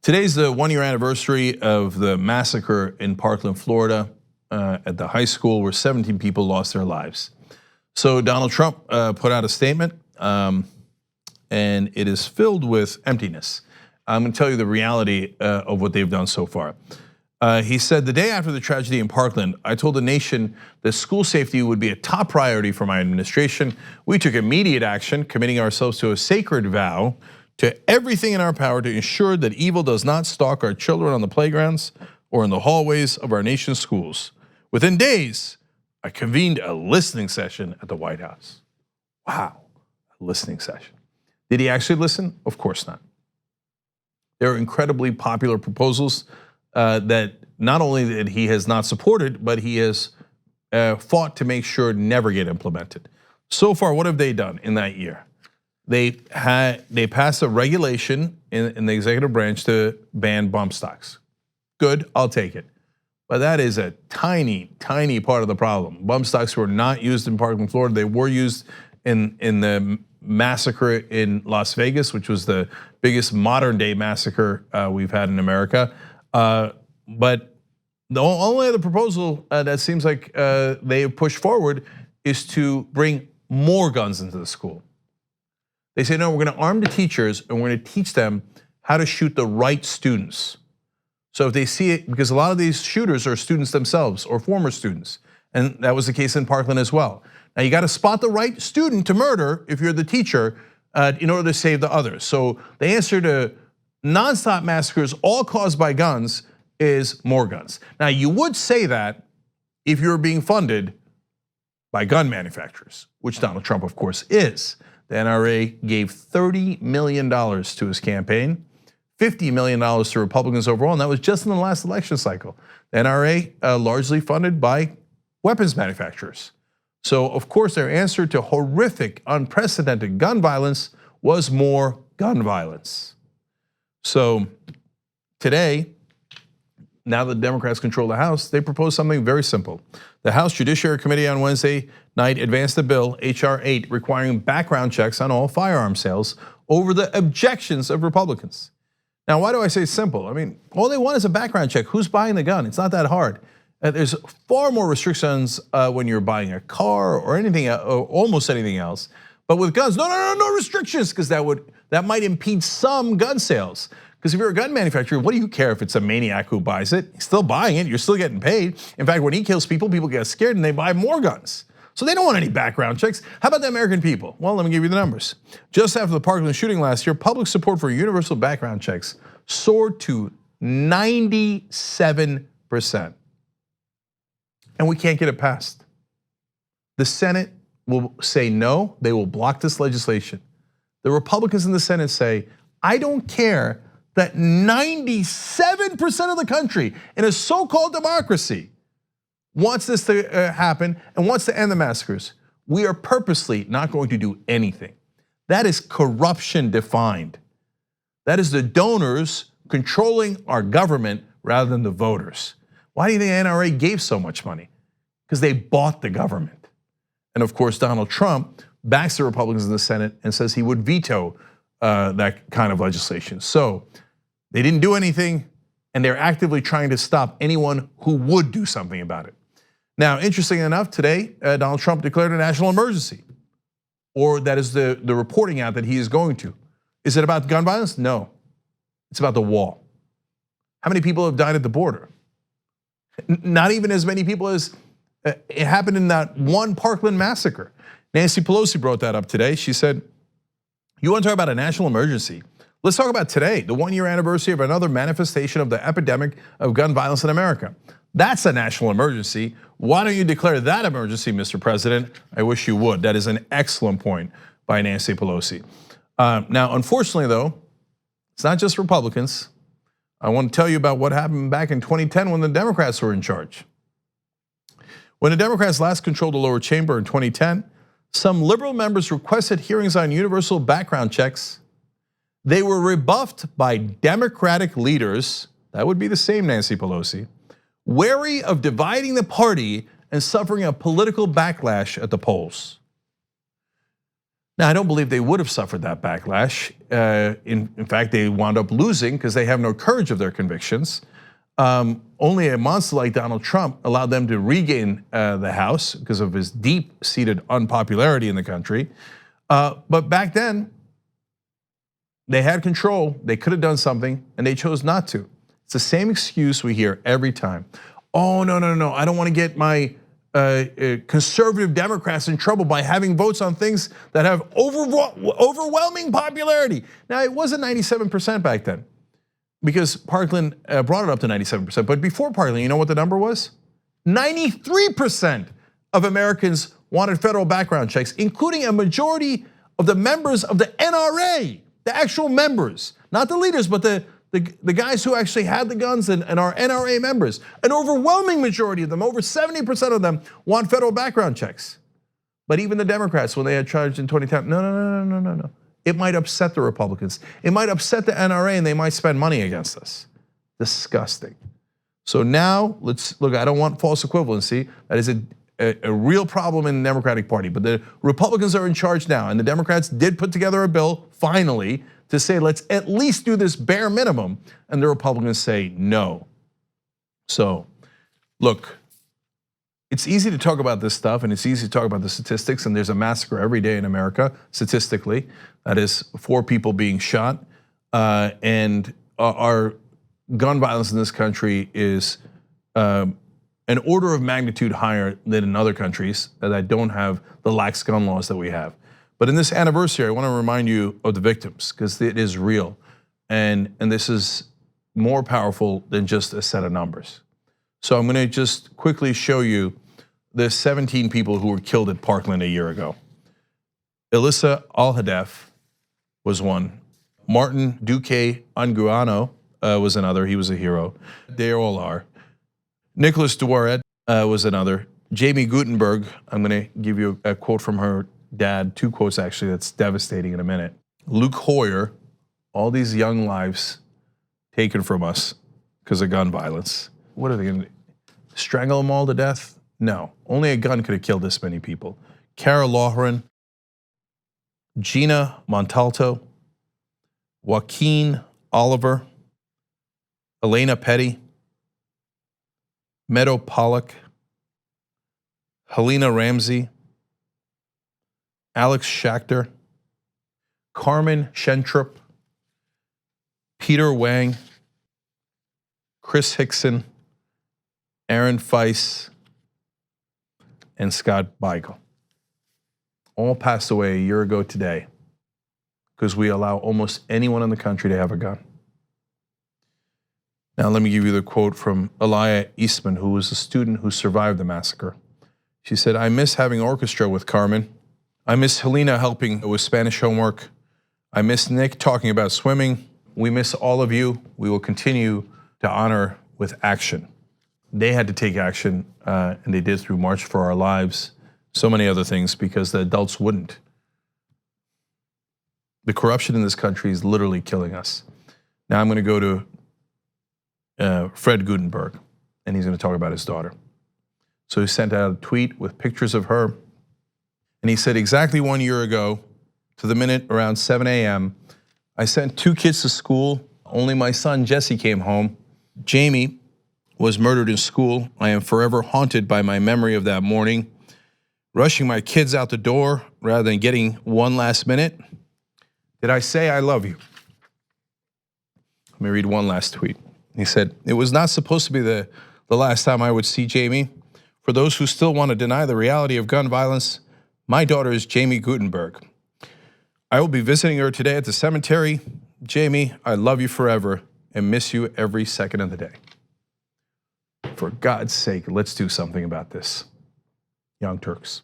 Today's the 1-year anniversary of the massacre in Parkland, Florida, at the high school where 17 people lost their lives. So Donald Trump put out a statement, and it is filled with emptiness. I'm gonna tell you the reality of what they've done so far. He said, the day after the tragedy in Parkland, I told the nation that school safety would be a top priority for my administration. We took immediate action, committing ourselves to a sacred vow to everything in our power to ensure that evil does not stalk our children on the playgrounds or in the hallways of our nation's schools. Within days, I convened a listening session at the White House. Wow, a listening session. Did he actually listen? Of course not. There are incredibly popular proposals that not only that he has not supported, but he has fought to make sure never get implemented. So far, what have they done in that year? They passed a regulation in the executive branch to ban bump stocks. Good, I'll take it. But that is a tiny, tiny part of the problem. Bump stocks were not used in Parkland, Florida. They were used in the massacre in Las Vegas, which was the biggest modern day massacre we've had in America. But the only other proposal that seems like they have pushed forward is to bring more guns into the school. They say, no, we're gonna arm the teachers and we're gonna teach them how to shoot the right students. So if they see it, because a lot of these shooters are students themselves or former students, and that was the case in Parkland as well. Now you gotta spot the right student to murder if you're the teacher in order to save the others. So the answer to nonstop massacres, all caused by guns, is more guns. Now you would say that if you're being funded by gun manufacturers, which Donald Trump of course is. The NRA gave $30 million to his campaign, $50 million to Republicans overall, and that was just in the last election cycle. The NRA largely funded by weapons manufacturers. So of course their answer to horrific, unprecedented gun violence was more gun violence. So today, now that the Democrats control the House, they proposed something very simple. The House Judiciary Committee on Wednesday night advanced a bill, H.R. 8, requiring background checks on all firearm sales over the objections of Republicans. Now, why do I say simple? I mean, all they want is a background check. Who's buying the gun? It's not that hard. There's far more restrictions when you're buying a car or anything, or almost anything else. But with guns, no restrictions, because that might impede some gun sales. Because if you're a gun manufacturer, what do you care if it's a maniac who buys it? He's still buying it, you're still getting paid. In fact, when he kills people, people get scared and they buy more guns. So they don't want any background checks. How about the American people? Well, let me give you the numbers. Just after the Parkland shooting last year, public support for universal background checks soared to 97%. And we can't get it passed. The Senate will say no, they will block this legislation. The Republicans in the Senate say, I don't care that 97% of the country in a so-called democracy wants this to happen and wants to end the massacres. We are purposely not going to do anything. That is corruption defined. That is the donors controlling our government rather than the voters. Why do you think the NRA gave so much money? Because they bought the government. And of course, Donald Trump backs the Republicans in the Senate and says he would veto that kind of legislation. So they didn't do anything, and they're actively trying to stop anyone who would do something about it. Now, interesting enough, today, Donald Trump declared a national emergency, or that is the reporting out that he is going to. Is it about gun violence? No, it's about the wall. How many people have died at the border? Not even as many people as it happened in that one Parkland massacre. Nancy Pelosi brought that up today. She said, you want to talk about a national emergency? Let's talk about today, the 1-year anniversary of another manifestation of the epidemic of gun violence in America. That's a national emergency. Why don't you declare that emergency, Mr. President? I wish you would. That is an excellent point by Nancy Pelosi. Now, unfortunately though, it's not just Republicans. I want to tell you about what happened back in 2010 when the Democrats were in charge. When the Democrats last controlled the lower chamber in 2010, some liberal members requested hearings on universal background checks. They were rebuffed by Democratic leaders, that would be the same Nancy Pelosi, wary of dividing the party and suffering a political backlash at the polls. Now, I don't believe they would have suffered that backlash. In fact, they wound up losing because they have no courage of their convictions. Only a monster like Donald Trump allowed them to regain the House because of his deep-seated unpopularity in the country. But back then, they had control, they could have done something, and they chose not to. It's the same excuse we hear every time. Oh, no, I don't want to get my conservative Democrats in trouble by having votes on things that have overwhelming popularity. Now, it wasn't 97% back then because Parkland brought it up to 97%. But before Parkland, you know what the number was? 93% of Americans wanted federal background checks, including a majority of the members of the NRA, the actual members, not the leaders, but the guys who actually had the guns and are NRA members. An overwhelming majority of them, over 70% of them, want federal background checks. But even the Democrats, when they had charged in 2010, no. It might upset the Republicans. It might upset the NRA and they might spend money against us. Disgusting. So now, let's look, I don't want false equivalency. That is a real problem in the Democratic Party, but the Republicans are in charge now, and the Democrats did put together a bill, finally, to say let's at least do this bare minimum, and the Republicans say no. So, look, it's easy to talk about this stuff, and it's easy to talk about the statistics, and there's a massacre every day in America, statistically. That is 4 people being shot, and our gun violence in this country is an order of magnitude higher than in other countries that don't have the lax gun laws that we have. But in this anniversary, I want to remind you of the victims because it is real. And this is more powerful than just a set of numbers. So I'm going to just quickly show you the 17 people who were killed at Parkland a year ago. Elissa Al-Hadef was one. Martin Duque Anguano was another, he was a hero. They all are. Nicholas Duaret was another. Jamie Gutenberg, I'm gonna give you a quote from her dad, 2 quotes actually, that's devastating in a minute. Luke Hoyer, all these young lives taken from us because of gun violence. What are they gonna do? Strangle them all to death? No, only a gun could have killed this many people. Cara Loughran, Gina Montalto, Joaquin Oliver, Elena Petty, Meadow Pollock, Helena Ramsey, Alex Schachter, Carmen Schentrup, Peter Wang, Chris Hickson, Aaron Feiss, and Scott Beigel. All passed away a year ago today because we allow almost anyone in the country to have a gun. Now let me give you the quote from Elia Eastman, who was a student who survived the massacre. She said, "I miss having orchestra with Carmen. I miss Helena helping with Spanish homework. I miss Nick talking about swimming. We miss all of you. We will continue to honor with action." They had to take action, and they did through March for Our Lives, so many other things, because the adults wouldn't. The corruption in this country is literally killing us. Now I'm going to go to Fred Gutenberg, and he's going to talk about his daughter. So he sent out a tweet with pictures of her, and he said, exactly 1 year ago, to the minute around 7 a.m., I sent 2 kids to school. Only my son Jesse came home. Jamie was murdered in school. I am forever haunted by my memory of that morning. Rushing my kids out the door rather than getting one last minute. Did I say I love you? Let me read one last tweet. He said, it was not supposed to be the last time I would see Jamie. For those who still want to deny the reality of gun violence, my daughter is Jamie Gutenberg. I will be visiting her today at the cemetery. Jamie, I love you forever and miss you every second of the day. For God's sake, let's do something about this. Young Turks.